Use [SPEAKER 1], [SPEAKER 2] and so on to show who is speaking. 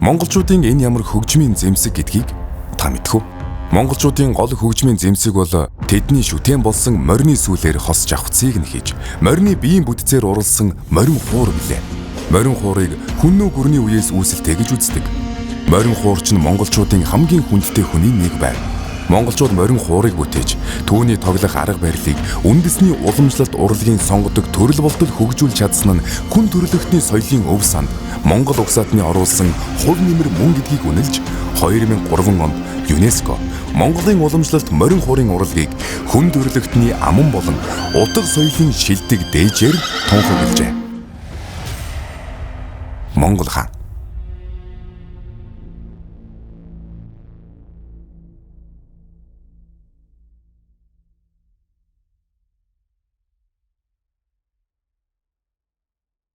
[SPEAKER 1] Монголчуудын энэ ямар хөгжмийн зэмсэг гэдгийг та мэдэх үү? Монголчуудын гол хөгжмийн зэмсэг бол тэдний шүтэн болсон морины сүүлээр хосж авахцыг нь хийж, морины биеийн бүтцээр уралсан морин хуур билээ. Морин хуурыг хүннүү гүрний үеэс үүсэлтэй гэж үздэг. Морин хуурч нь монголчуудын хамгийн хүндтэй хүний нэг байв. Монголчууд морин хуурыг бүтээж, түүний тоглох арга барилыг үндэсний уламжлалт урлагийн сонгодог төрөл болтол хөгжүүлж чадсан нь хүн төрөлхтний соёлын өв санд Монгол угсаатны оруулсан хувь нэмэр мөн гэдгийг үнэлж 2003 онд ЮНЕСКО Монголын уламжлалт морин хуурын урлагийг хүн төрөлхтний аман болон утга соёлын шилдэг дээжээр тунхаглажээ. Монгол хаан